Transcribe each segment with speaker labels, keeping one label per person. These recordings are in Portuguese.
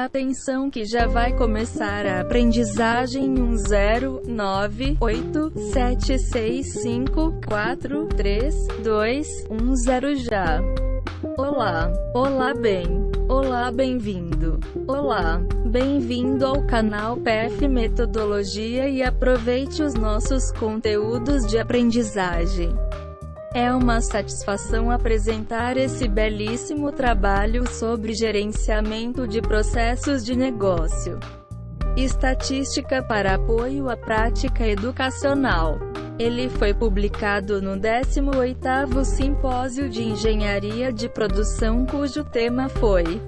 Speaker 1: Atenção que já vai começar a aprendizagem 10987654321 já. Olá, olá bem, olá bem-vindo, olá, bem-vindo ao canal PF Metodologia e aproveite os nossos conteúdos de aprendizagem. É uma satisfação apresentar esse belíssimo trabalho sobre gerenciamento de processos de negócio. Estatística para apoio à prática educacional. Ele foi publicado no 18º Simpósio de Engenharia de Produção, cujo tema foi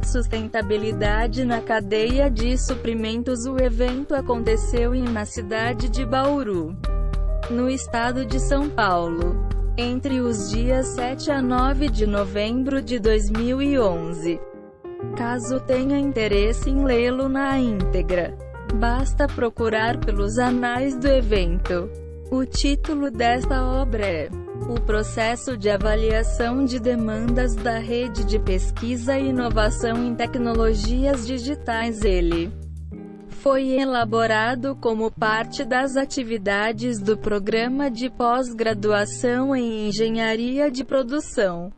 Speaker 1: Sustentabilidade na cadeia de suprimentos. O evento aconteceu na cidade de Bauru, no estado de São Paulo, entre os dias 7 a 9 de novembro de 2011. Caso tenha interesse em lê-lo na íntegra, basta procurar pelos anais do evento. O título desta obra é O Processo de Avaliação de Demandas da Rede de Pesquisa e Inovação em Tecnologias Digitais. Ele foi elaborado como parte das atividades do Programa de Pós-Graduação em Engenharia de Produção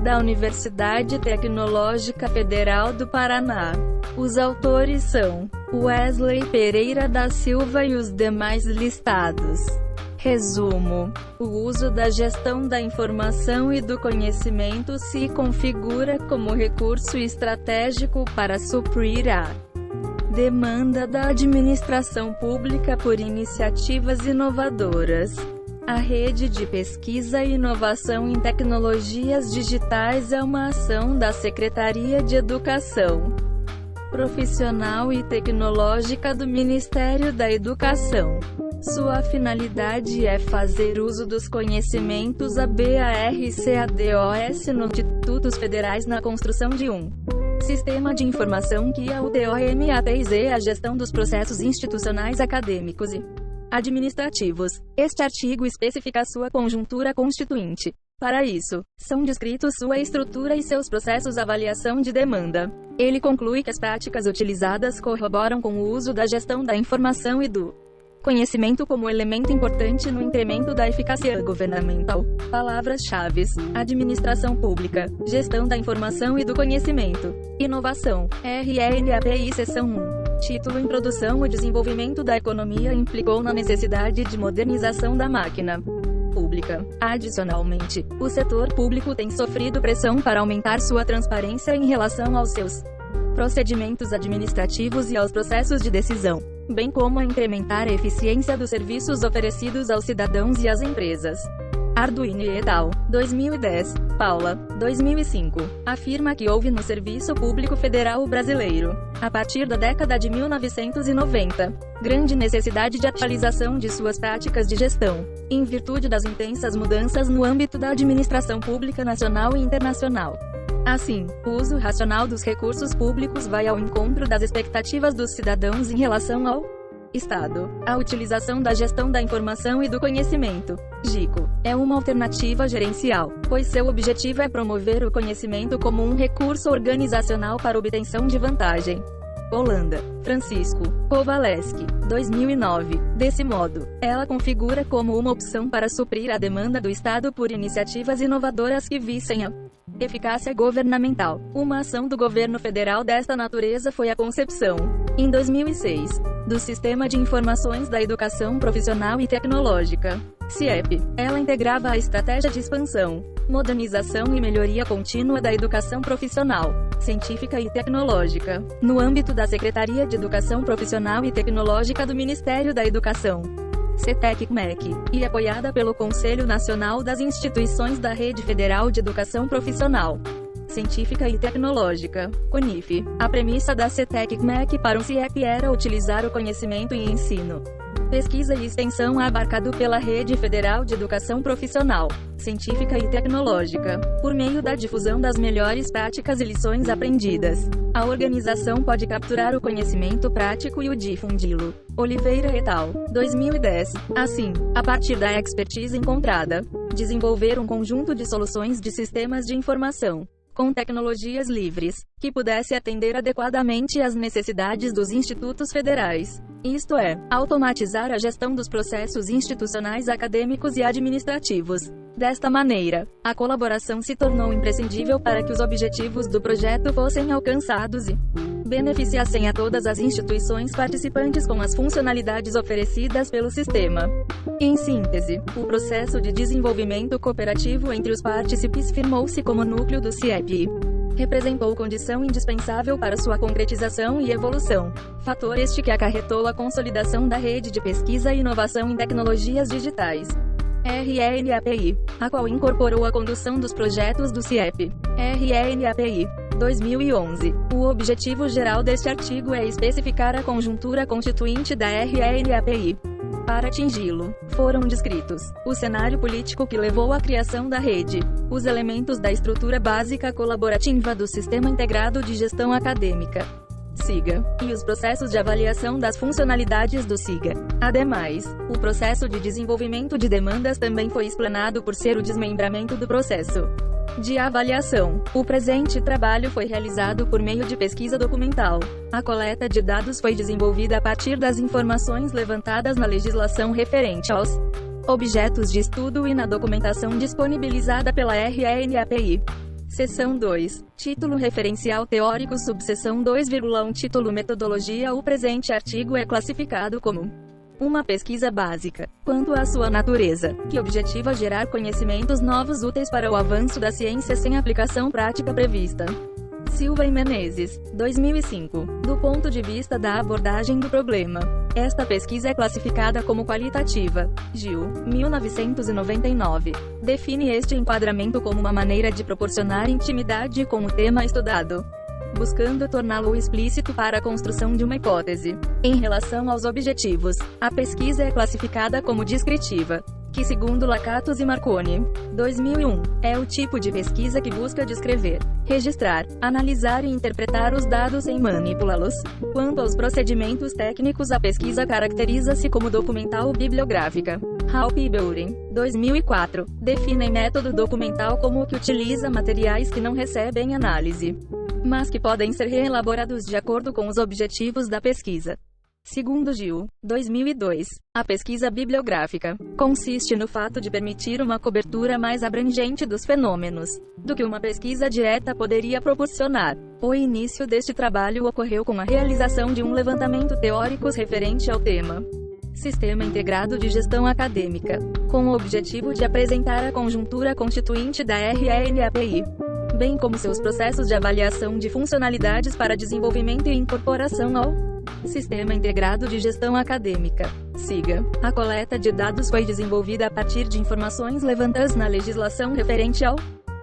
Speaker 1: da Universidade Tecnológica Federal do Paraná. Os autores são Wesley Pereira da Silva e os demais listados. Resumo: o uso da gestão da informação e do conhecimento se configura como recurso estratégico para suprir a demanda da administração pública por iniciativas inovadoras. A Rede de Pesquisa e Inovação em Tecnologias Digitais é uma ação da Secretaria de Educação Profissional e Tecnológica do Ministério da Educação. Sua finalidade é fazer uso dos conhecimentos ABARCADOS nos institutos federais na construção de um sistema de informação que automatize a gestão dos processos institucionais acadêmicos e administrativos. Este artigo especifica sua conjuntura constituinte. Para isso, são descritos sua estrutura e seus processos de avaliação de demanda. Ele conclui que as práticas utilizadas corroboram com o uso da gestão da informação e do conhecimento como elemento importante no incremento da eficácia governamental. Palavras-chave: administração pública, gestão da informação e do conhecimento, inovação, RNAPI. Seção 1. Título: Introdução. O desenvolvimento da economia implicou na necessidade de modernização da máquina pública. Adicionalmente, o setor público tem sofrido pressão para aumentar sua transparência em relação aos seus procedimentos administrativos e aos processos de decisão, bem como a incrementar a eficiência dos serviços oferecidos aos cidadãos e às empresas. Arduini et al. 2010. Paula, 2005. Afirma que houve no Serviço Público Federal brasileiro, a partir da década de 1990, grande necessidade de atualização de suas práticas de gestão, em virtude das intensas mudanças no âmbito da administração pública nacional e internacional. Assim, o uso racional dos recursos públicos vai ao encontro das expectativas dos cidadãos em relação ao Estado. A utilização da gestão da informação e do conhecimento, GICO, é uma alternativa gerencial, pois seu objetivo é promover o conhecimento como um recurso organizacional para obtenção de vantagem. Holanda, Francisco Kowalewski, 2009. Desse modo, ela configura como uma opção para suprir a demanda do Estado por iniciativas inovadoras que visem a eficácia governamental. Uma ação do governo federal desta natureza foi a concepção, em 2006, do Sistema de Informações da Educação Profissional e Tecnológica, CIEP. Ela integrava a estratégia de expansão, modernização e melhoria contínua da educação profissional, científica e tecnológica, no âmbito da Secretaria de Educação Profissional e Tecnológica do Ministério da Educação, CETEC-MEC, e apoiada pelo Conselho Nacional das Instituições da Rede Federal de Educação Profissional, Científica e Tecnológica, CONIF. A premissa da CETEC-MEC para o CIEP era utilizar o conhecimento em ensino, pesquisa e extensão abarcado pela Rede Federal de Educação Profissional, Científica e Tecnológica, por meio da difusão das melhores práticas e lições aprendidas. A organização pode capturar o conhecimento prático e o difundi-lo. Oliveira et al. 2010. Assim, a partir da expertise encontrada, desenvolver um conjunto de soluções de sistemas de informação, com tecnologias livres, que pudesse atender adequadamente às necessidades dos institutos federais. Isto é, automatizar a gestão dos processos institucionais acadêmicos e administrativos. Desta maneira, a colaboração se tornou imprescindível para que os objetivos do projeto fossem alcançados e beneficiassem a todas as instituições participantes com as funcionalidades oferecidas pelo sistema. Em síntese, o processo de desenvolvimento cooperativo entre os partícipes firmou-se como núcleo do CIEP. Representou condição indispensável para sua concretização e evolução. Fator este que acarretou a consolidação da rede de pesquisa e inovação em tecnologias digitais. RNAPI, a qual incorporou a condução dos projetos do CIEP. RNAPI 2011. O objetivo geral deste artigo é especificar a conjuntura constituinte da RNAPI. Para atingi-lo, foram descritos o cenário político que levou à criação da rede, os elementos da estrutura básica colaborativa do Sistema Integrado de Gestão Acadêmica, SIGA, e os processos de avaliação das funcionalidades do SIGA. Ademais, o processo de desenvolvimento de demandas também foi explanado por ser o desmembramento do processo de avaliação. O presente trabalho foi realizado por meio de pesquisa documental. A coleta de dados foi desenvolvida a partir das informações levantadas na legislação referente aos objetos de estudo e na documentação disponibilizada pela RNAPI. Seção 2. Título referencial teórico. Subseção 2,1 Título Metodologia. O presente artigo é classificado como uma pesquisa básica, quanto à sua natureza, que objetiva gerar conhecimentos novos úteis para o avanço da ciência sem aplicação prática prevista. Silva e Menezes, 2005. Do ponto de vista da abordagem do problema, esta pesquisa é classificada como qualitativa. Gil, 1999. Define este enquadramento como uma maneira de proporcionar intimidade com o tema estudado, buscando torná-lo explícito para a construção de uma hipótese. Em relação aos objetivos, a pesquisa é classificada como descritiva, que segundo Lacatos e Marconi, 2001, é o tipo de pesquisa que busca descrever, registrar, analisar e interpretar os dados sem manipulá-los. Quanto aos procedimentos técnicos, a pesquisa caracteriza-se como documental bibliográfica. Halpe e Beuren, 2004, definem método documental como o que utiliza materiais que não recebem análise, mas que podem ser reelaborados de acordo com os objetivos da pesquisa. Segundo Gil, 2002, a pesquisa bibliográfica consiste no fato de permitir uma cobertura mais abrangente dos fenômenos do que uma pesquisa direta poderia proporcionar. O início deste trabalho ocorreu com a realização de um levantamento teórico referente ao tema Sistema Integrado de Gestão Acadêmica, com o objetivo de apresentar a conjuntura constituinte da RNAPI, bem como seus processos de avaliação de funcionalidades para desenvolvimento e incorporação ao Sistema Integrado de Gestão Acadêmica, SIGA. A coleta de dados foi desenvolvida a partir de informações levantadas na legislação referente ao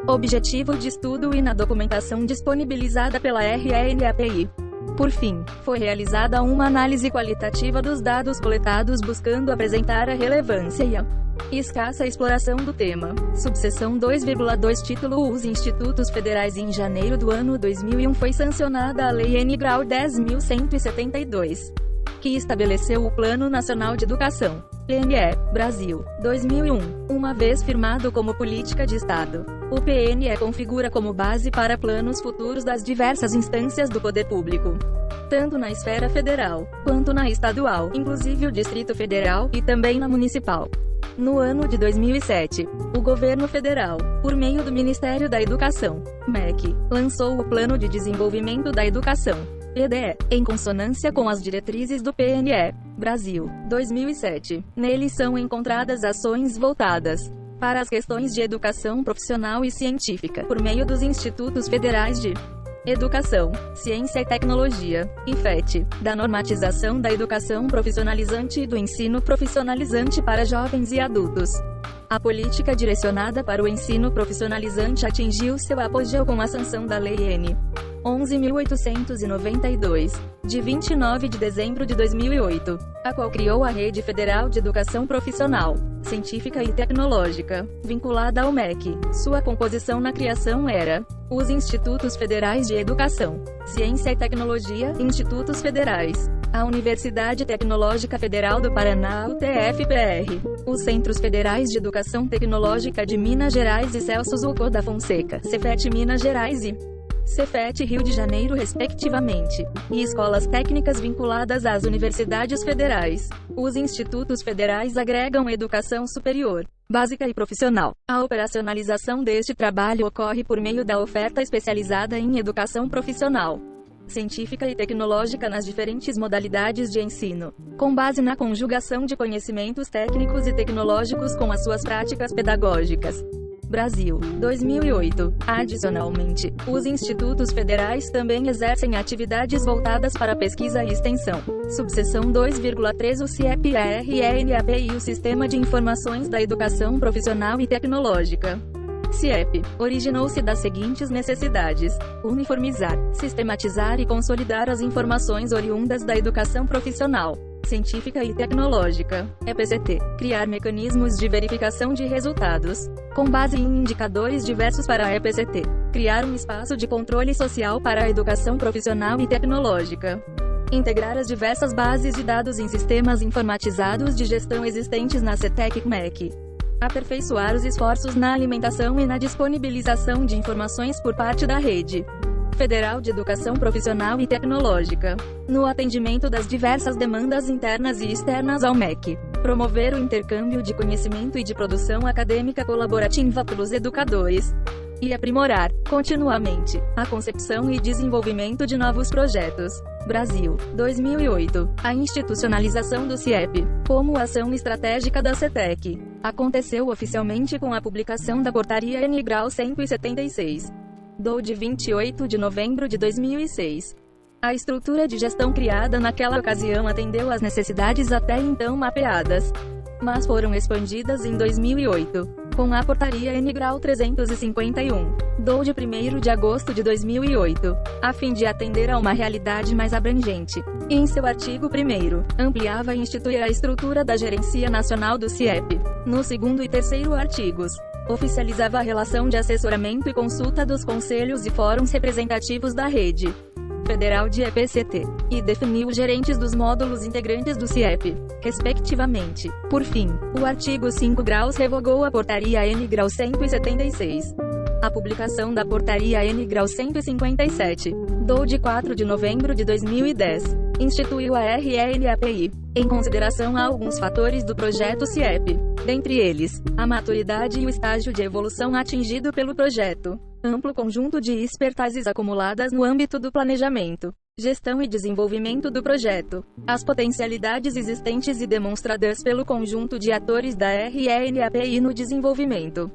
Speaker 1: objetivo de estudo e na documentação disponibilizada pela RNAPI. Por fim, foi realizada uma análise qualitativa dos dados coletados buscando apresentar a relevância e a escassa exploração do tema. Subseção 2,2 Título Os Institutos Federais. Em janeiro do ano 2001 foi sancionada a Lei N. Grau 10.172, que estabeleceu o Plano Nacional de Educação, PNE, Brasil, 2001, uma vez firmado como política de Estado. O PNE configura como base para planos futuros das diversas instâncias do poder público, tanto na esfera federal, quanto na estadual, inclusive o Distrito Federal, e também na municipal. No ano de 2007, o governo federal, por meio do Ministério da Educação, MEC, lançou o Plano de Desenvolvimento da Educação, PDE, em consonância com as diretrizes do PNE, Brasil, 2007. Nele são encontradas ações voltadas para as questões de educação profissional e científica, por meio dos Institutos Federais de Educação, Ciência e Tecnologia, IFET, da normatização da educação profissionalizante e do ensino profissionalizante para jovens e adultos. A política direcionada para o ensino profissionalizante atingiu seu apogeu com a sanção da Lei N. 11.892, de 29 de dezembro de 2008, a qual criou a Rede Federal de Educação Profissional, Científica e Tecnológica, vinculada ao MEC. Sua composição na criação era os Institutos Federais de Educação, Ciência e Tecnologia, Institutos Federais a Universidade Tecnológica Federal do Paraná, UTF-PR, os Centros Federais de Educação Tecnológica de Minas Gerais e Celso Zucco da Fonseca, Cefet Minas Gerais e Cefet Rio de Janeiro respectivamente, e escolas técnicas vinculadas às universidades federais. Os institutos federais agregam educação superior, básica e profissional. A operacionalização deste trabalho ocorre por meio da oferta especializada em educação profissional, científica e tecnológica nas diferentes modalidades de ensino, com base na conjugação de conhecimentos técnicos e tecnológicos com as suas práticas pedagógicas. Brasil, 2008. Adicionalmente, os institutos federais também exercem atividades voltadas para pesquisa e extensão. Subseção 2,3 O CIEP, a RNAP e o Sistema de Informações da Educação Profissional e Tecnológica. CIEP originou-se das seguintes necessidades: uniformizar, sistematizar e consolidar as informações oriundas da educação profissional, científica e tecnológica. EPCT, criar mecanismos de verificação de resultados, com base em indicadores diversos para a EPCT. Criar um espaço de controle social para a educação profissional e tecnológica. Integrar as diversas bases de dados em sistemas informatizados de gestão existentes na CETEC-MEC. Aperfeiçoar os esforços na alimentação e na disponibilização de informações por parte da Rede Federal de Educação Profissional e Tecnológica, no atendimento das diversas demandas internas e externas ao MEC. Promover o intercâmbio de conhecimento e de produção acadêmica colaborativa pelos educadores. E aprimorar, continuamente, a concepção e desenvolvimento de novos projetos. Brasil, 2008. A institucionalização do CIEP, como ação estratégica da CETEC, aconteceu oficialmente com a publicação da Portaria N. Grau 176. De 28 de novembro de 2006. A estrutura de gestão criada naquela ocasião atendeu às necessidades até então mapeadas, mas foram expandidas em 2008, com a Portaria N. Grau 351, de 1º de agosto de 2008, a fim de atender a uma realidade mais abrangente. E em seu artigo 1º, ampliava e instituía a estrutura da Gerência Nacional do CIEP. No 2º e 3º artigos, oficializava a relação de assessoramento e consulta dos conselhos e fóruns representativos da Rede Federal de EPCT, e definiu os gerentes dos módulos integrantes do CIEP, respectivamente. Por fim, o artigo 5 graus revogou a Portaria N. Grau 176. A publicação da Portaria N. Grau 157, de 4 de novembro de 2010, instituiu a RNAPI, em consideração a alguns fatores do projeto CIEP, dentre eles, a maturidade e o estágio de evolução atingido pelo projeto, amplo conjunto de expertises acumuladas no âmbito do planejamento, gestão e desenvolvimento do projeto, as potencialidades existentes e demonstradas pelo conjunto de atores da RNAPI no desenvolvimento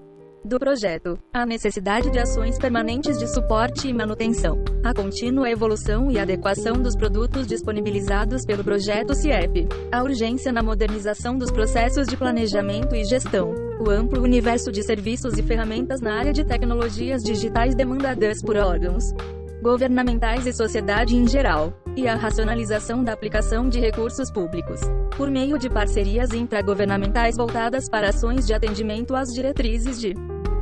Speaker 1: do projeto, a necessidade de ações permanentes de suporte e manutenção, a contínua evolução e adequação dos produtos disponibilizados pelo projeto CIEP, a urgência na modernização dos processos de planejamento e gestão, o amplo universo de serviços e ferramentas na área de tecnologias digitais demandadas por órgãos governamentais e sociedade em geral, e a racionalização da aplicação de recursos públicos, por meio de parcerias intragovernamentais voltadas para ações de atendimento às diretrizes de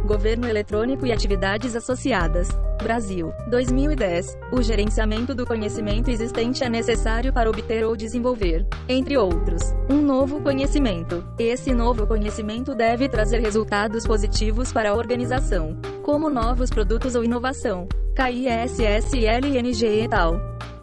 Speaker 1: governo eletrônico e atividades associadas. Brasil, 2010. O gerenciamento do conhecimento existente é necessário para obter ou desenvolver, entre outros, um novo conhecimento. Esse novo conhecimento deve trazer resultados positivos para a organização, como novos produtos ou inovação. KISSLNG et al.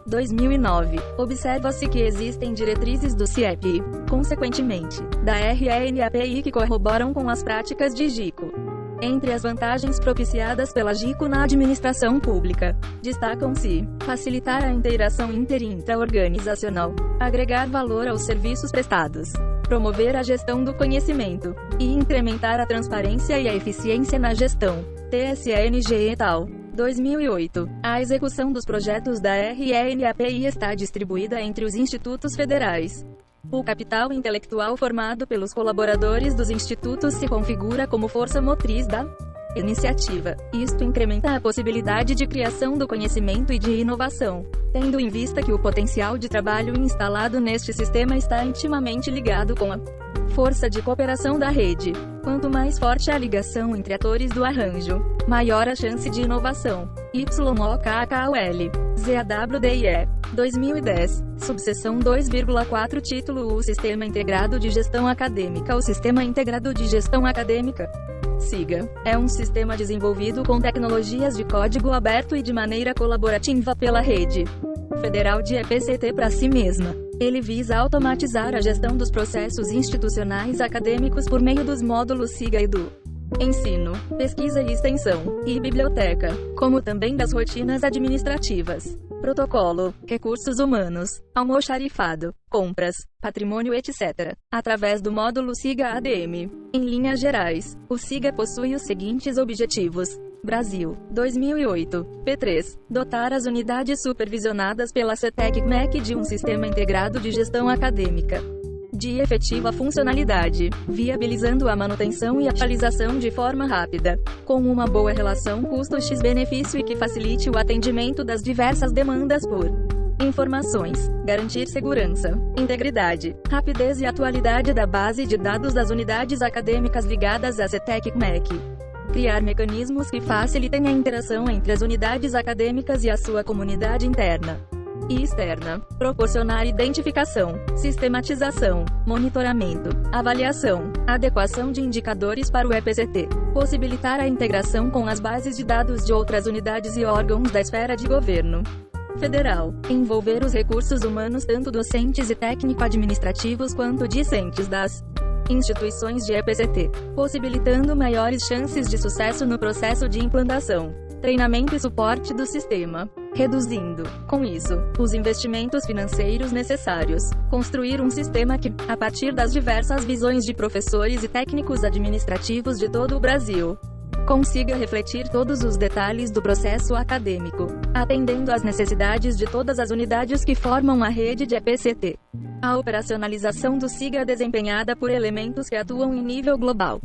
Speaker 1: 2009. Observa-se que existem diretrizes do CIEP e, consequentemente, da RNAPI que corroboram com as práticas de GICO. Entre as vantagens propiciadas pela GICO na administração pública, destacam-se: facilitar a interação inter e intra-organizacional, agregar valor aos serviços prestados, promover a gestão do conhecimento, e incrementar a transparência e a eficiência na gestão. TSNG et al. 2008. A execução dos projetos da RNAPI está distribuída entre os institutos federais. O capital intelectual formado pelos colaboradores dos institutos se configura como força motriz da iniciativa. Isto incrementa a possibilidade de criação do conhecimento e de inovação, tendo em vista que o potencial de trabalho instalado neste sistema está intimamente ligado com a força de cooperação da rede. Quanto mais forte a ligação entre atores do arranjo, maior a chance de inovação. YOKKOL, ZAWDIE, 2010, subseção 2,4 Título: O Sistema Integrado de Gestão Acadêmica. O Sistema Integrado de Gestão Acadêmica, SIGA, é um sistema desenvolvido com tecnologias de código aberto e de maneira colaborativa pela Rede Federal de EPCT para si mesma. Ele visa automatizar a gestão dos processos institucionais acadêmicos por meio dos módulos SIGA e do ensino, pesquisa e extensão, e biblioteca, como também das rotinas administrativas, protocolo, recursos humanos, almoxarifado, compras, patrimônio, etc., através do módulo SIGA ADM. Em linhas gerais, o SIGA possui os seguintes objetivos: Brasil, 2008. P3. Dotar as unidades supervisionadas pela CETEC-MEC de um sistema integrado de gestão acadêmica de efetiva funcionalidade, viabilizando a manutenção e atualização de forma rápida, com uma boa relação custo-benefício e que facilite o atendimento das diversas demandas por informações, garantir segurança, integridade, rapidez e atualidade da base de dados das unidades acadêmicas ligadas à CETEC-MEC. Criar mecanismos que facilitem a interação entre as unidades acadêmicas e a sua comunidade interna e externa. Proporcionar identificação, sistematização, monitoramento, avaliação, adequação de indicadores para o EPCT. Possibilitar a integração com as bases de dados de outras unidades e órgãos da esfera de governo federal. Envolver os recursos humanos, tanto docentes e técnico-administrativos quanto discentes das instituições de EPCT, possibilitando maiores chances de sucesso no processo de implantação, treinamento e suporte do sistema, reduzindo, com isso, os investimentos financeiros necessários. Construir um sistema que, a partir das diversas visões de professores e técnicos administrativos de todo o Brasil, consiga refletir todos os detalhes do processo acadêmico, atendendo às necessidades de todas as unidades que formam a rede de EPCT. A operacionalização do SIGA é desempenhada por elementos que atuam em nível global,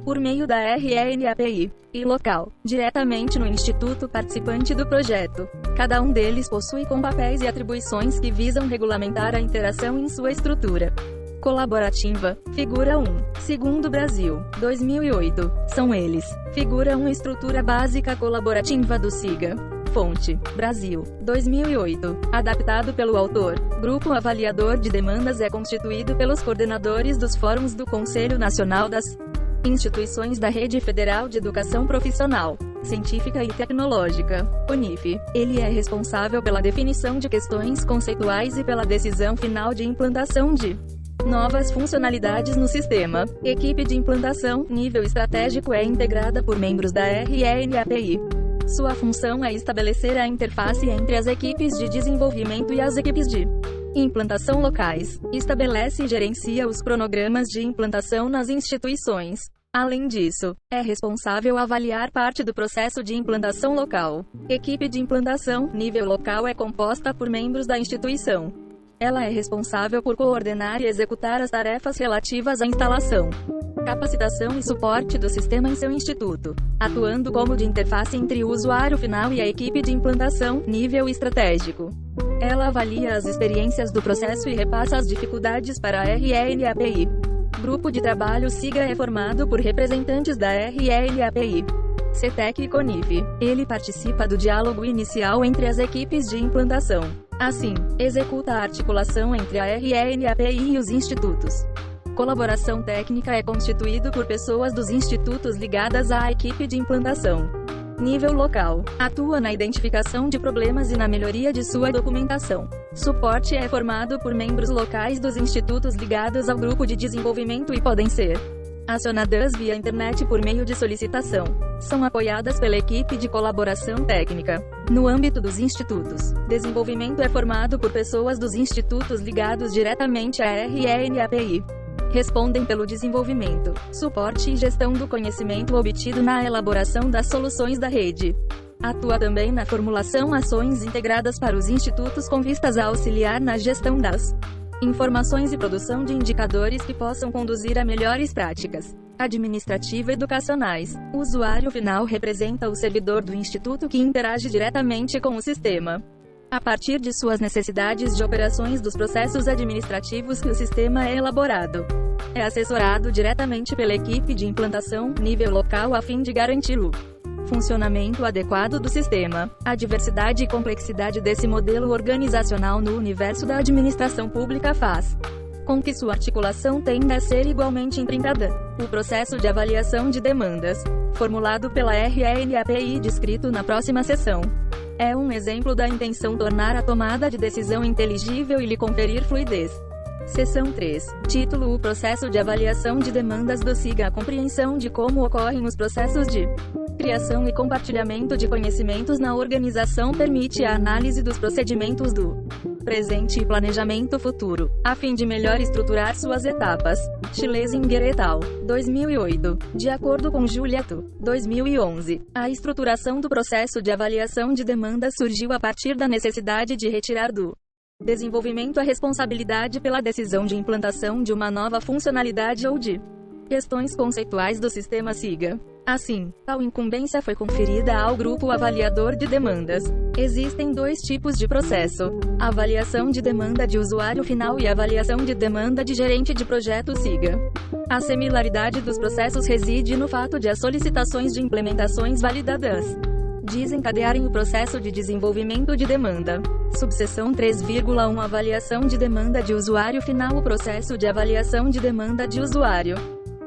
Speaker 1: por meio da RNAPI, e local, diretamente no instituto participante do projeto. Cada um deles possui com papéis e atribuições que visam regulamentar a interação em sua estrutura colaborativa. Figura 1. Segundo Brasil, 2008. São eles: Figura 1, Estrutura Básica Colaborativa do SIGA. Fonte: Brasil, 2008. Adaptado pelo autor. Grupo avaliador de demandas é constituído pelos coordenadores dos fóruns do Conselho Nacional das Instituições da Rede Federal de Educação Profissional, Científica e Tecnológica, CONIF. Ele é responsável pela definição de questões conceituais e pela decisão final de implantação de novas funcionalidades no sistema. Equipe de implantação, nível estratégico, é integrada por membros da RNAPI. Sua função é estabelecer a interface entre as equipes de desenvolvimento e as equipes de implantação locais. Estabelece e gerencia os cronogramas de implantação nas instituições. Além disso, é responsável avaliar parte do processo de implantação local. Equipe de implantação, nível local, é composta por membros da instituição. Ela é responsável por coordenar e executar as tarefas relativas à instalação, capacitação e suporte do sistema em seu instituto, atuando como de interface entre o usuário final e a equipe de implantação, nível estratégico. Ela avalia as experiências do processo e repassa as dificuldades para a RNAPI. Grupo de trabalho SIGA é formado por representantes da RNAPI, CETEC e CONIF. Ele participa do diálogo inicial entre as equipes de implantação. Assim, executa a articulação entre a RNAPI e os institutos. Colaboração técnica é constituído por pessoas dos institutos ligadas à equipe de implantação. Nível local, atua na identificação de problemas e na melhoria de sua documentação. Suporte é formado por membros locais dos institutos ligados ao grupo de desenvolvimento e podem ser acionadas via internet por meio de solicitação. São apoiadas pela equipe de colaboração técnica. No âmbito dos institutos, desenvolvimento é formado por pessoas dos institutos ligados diretamente à RNAPI. Respondem pelo desenvolvimento, suporte e gestão do conhecimento obtido na elaboração das soluções da rede. Atua também na formulação ações integradas para os institutos com vistas a auxiliar na gestão das informações e produção de indicadores que possam conduzir a melhores práticas administrativa-educacionais. O usuário final representa o servidor do instituto que interage diretamente com o sistema, a partir de suas necessidades de operações dos processos administrativos que o sistema é elaborado. É assessorado diretamente pela equipe de implantação, nível local, a fim de garanti-lo funcionamento adequado do sistema, a diversidade e complexidade desse modelo organizacional no universo da administração pública faz com que sua articulação tenda a ser igualmente intrincada. O processo de avaliação de demandas, formulado pela RNAP e descrito na próxima seção, é um exemplo da intenção tornar a tomada de decisão inteligível e lhe conferir fluidez. Seção 3. Título: O processo de avaliação de demandas do SIGA. A compreensão de como ocorrem os processos de criação e compartilhamento de conhecimentos na organização permite a análise dos procedimentos do presente e planejamento futuro, a fim de melhor estruturar suas etapas. Schlesinger et al., 2008. De acordo com Juliato, 2011, a estruturação do processo de avaliação de demandas surgiu a partir da necessidade de retirar do desenvolvimento a responsabilidade pela decisão de implantação de uma nova funcionalidade ou de questões conceituais do sistema SIGA. Assim, tal incumbência foi conferida ao grupo avaliador de demandas. Existem dois tipos de processo: a avaliação de demanda de usuário final e a avaliação de demanda de gerente de projeto SIGA. A similaridade dos processos reside no fato de as solicitações de implementações validadas desencadearem o processo de desenvolvimento de demanda. Subseção 3,1 Avaliação de demanda de usuário final. O processo de avaliação de demanda de usuário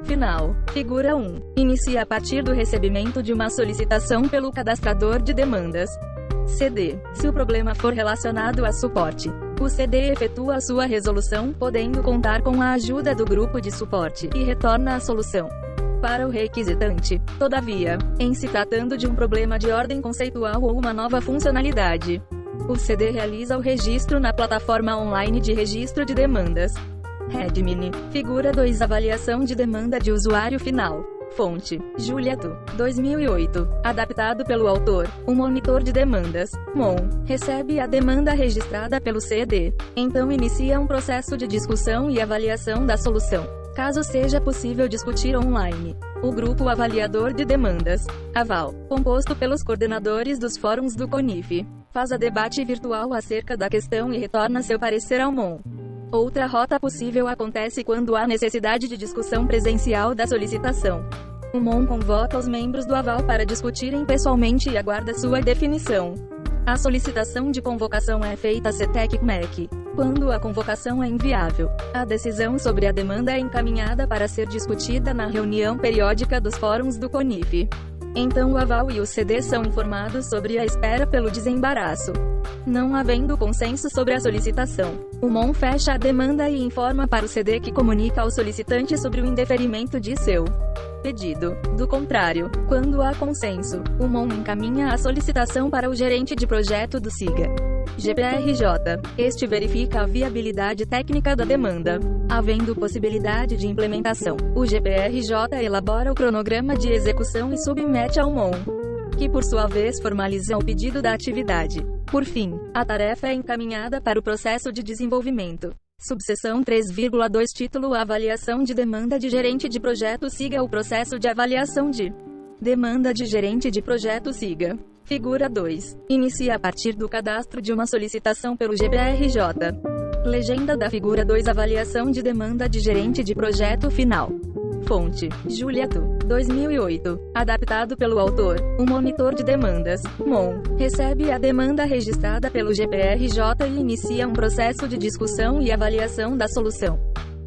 Speaker 1: final, figura 1, inicia a partir do recebimento de uma solicitação pelo cadastrador de demandas, CD. Se o problema for relacionado a suporte, o CD efetua a sua resolução, podendo contar com a ajuda do grupo de suporte, e retorna a solução para o requisitante. Todavia, em se tratando de um problema de ordem conceitual ou uma nova funcionalidade, o CD realiza o registro na plataforma online de registro de demandas. Redmine. Figura 2 Avaliação de demanda de usuário final. Fonte: Juliato, 2008. Adaptado pelo autor. O monitor de demandas, MON, recebe a demanda registrada pelo CD. Então inicia um processo de discussão e avaliação da solução, caso seja possível discutir online. O grupo avaliador de demandas, AVAL, composto pelos coordenadores dos fóruns do CONIF, faz a debate virtual acerca da questão e retorna seu parecer ao MON. Outra rota possível acontece quando há necessidade de discussão presencial da solicitação. O MON convoca os membros do AVAL para discutirem pessoalmente e aguarda sua definição. A solicitação de convocação é feita CETEC-MEC. Quando a convocação é inviável, a decisão sobre a demanda é encaminhada para ser discutida na reunião periódica dos fóruns do CONIF. Então o AVAL e o CD são informados sobre a espera pelo desembaraço. Não havendo consenso sobre a solicitação, o MON fecha a demanda e informa para o CD, que comunica ao solicitante sobre o indeferimento de seu pedido. Do contrário, quando há consenso, o MON encaminha a solicitação para o gerente de projeto do SIGA, GPRJ. Este verifica a viabilidade técnica da demanda. Havendo possibilidade de implementação, o GPRJ elabora o cronograma de execução e submete ao MON, que por sua vez formaliza o pedido da atividade. Por fim, a tarefa é encaminhada para o processo de desenvolvimento. Subseção 3,2 Título: Avaliação de demanda de gerente de projeto SIGA. O processo de avaliação de demanda de gerente de projeto SIGA, figura 2, inicia a partir do cadastro de uma solicitação pelo GPRJ. Legenda da figura 2 Avaliação de demanda de gerente de projeto final. Fonte: Juliato, 2008. Adaptado pelo autor. O monitor de demandas, MON, recebe a demanda registrada pelo GPRJ e inicia um processo de discussão e avaliação da solução,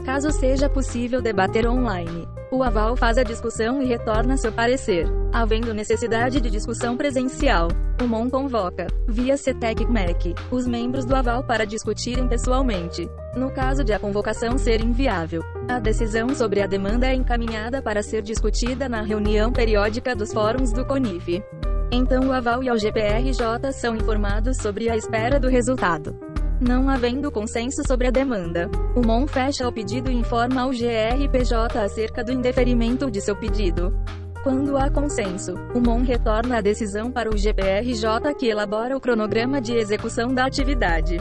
Speaker 1: caso seja possível debater online. O AVAL faz a discussão e retorna seu parecer. Havendo necessidade de discussão presencial, o MON convoca, via CETEC-MEC, os membros do AVAL para discutirem pessoalmente. No caso de a convocação ser inviável, a decisão sobre a demanda é encaminhada para ser discutida na reunião periódica dos fóruns do CONIF. Então o AVAL e o GPRJ são informados sobre a espera do resultado. Não havendo consenso sobre a demanda, o MON fecha o pedido e informa ao GRPJ acerca do indeferimento de seu pedido. Quando há consenso, o MON retorna a decisão para o GPRJ, que elabora o cronograma de execução da atividade.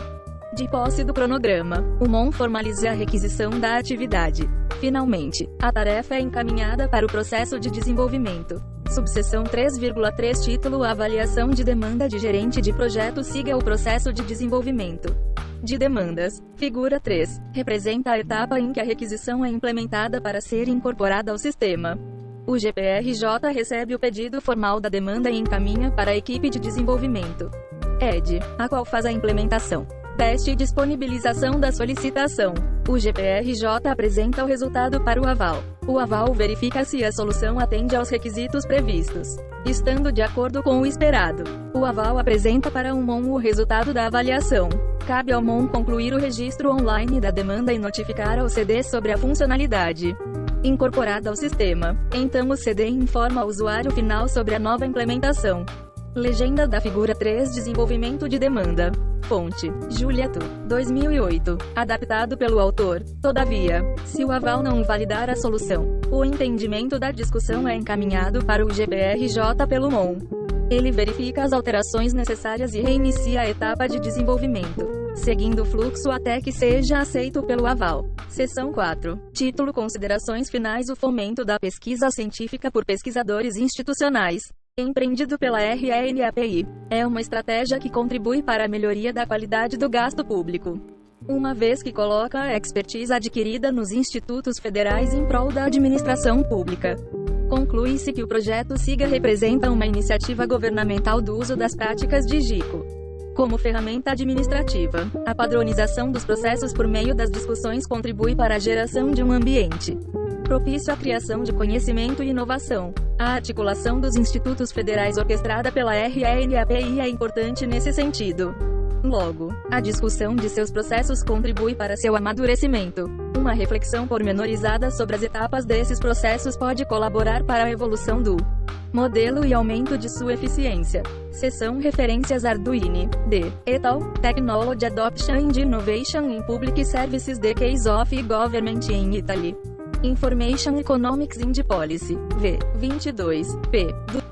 Speaker 1: De posse do cronograma, o MON formaliza a requisição da atividade. Finalmente, a tarefa é encaminhada para o processo de desenvolvimento. Subseção 3,3 Título: Avaliação de demanda de gerente de projeto SIGA. O processo de desenvolvimento de demandas, figura 3, representa a etapa em que a requisição é implementada para ser incorporada ao sistema. O GPRJ recebe o pedido formal da demanda e encaminha para a equipe de desenvolvimento, ED, a qual faz a implementação, teste e disponibilização da solicitação. O GPRJ apresenta o resultado para o aval. O aval verifica se a solução atende aos requisitos previstos, estando de acordo com o esperado. O aval apresenta para o MON o resultado da avaliação. Cabe ao MON concluir o registro online da demanda e notificar ao CD sobre a funcionalidade incorporada ao sistema. Então o CD informa o usuário final sobre a nova implementação. Legenda da figura 3. Desenvolvimento de demanda. Fonte: Julieto, 2008. Adaptado pelo autor. Todavia, se o aval não validar a solução, o entendimento da discussão é encaminhado para o GPRJ pelo MON. Ele verifica as alterações necessárias e reinicia a etapa de desenvolvimento, seguindo o fluxo até que seja aceito pelo aval. Seção 4. Título: Considerações finais. O fomento da pesquisa científica por pesquisadores institucionais, empreendido pela RNAPI, é uma estratégia que contribui para a melhoria da qualidade do gasto público, uma vez que coloca a expertise adquirida nos institutos federais em prol da administração pública. Conclui-se que o projeto SIGA representa uma iniciativa governamental do uso das práticas de GICO como ferramenta administrativa. A padronização dos processos por meio das discussões contribui para a geração de um ambiente propício à criação de conhecimento e inovação. A articulação dos institutos federais orquestrada pela RNAPI é importante nesse sentido. Logo, a discussão de seus processos contribui para seu amadurecimento. Uma reflexão pormenorizada sobre as etapas desses processos pode colaborar para a evolução do modelo e aumento de sua eficiência. Seção Referências: Arduino, D. et al. Technology Adoption and Innovation in Public Services. The Case of Government in Italy. Information Economics and Policy. V. 22. P.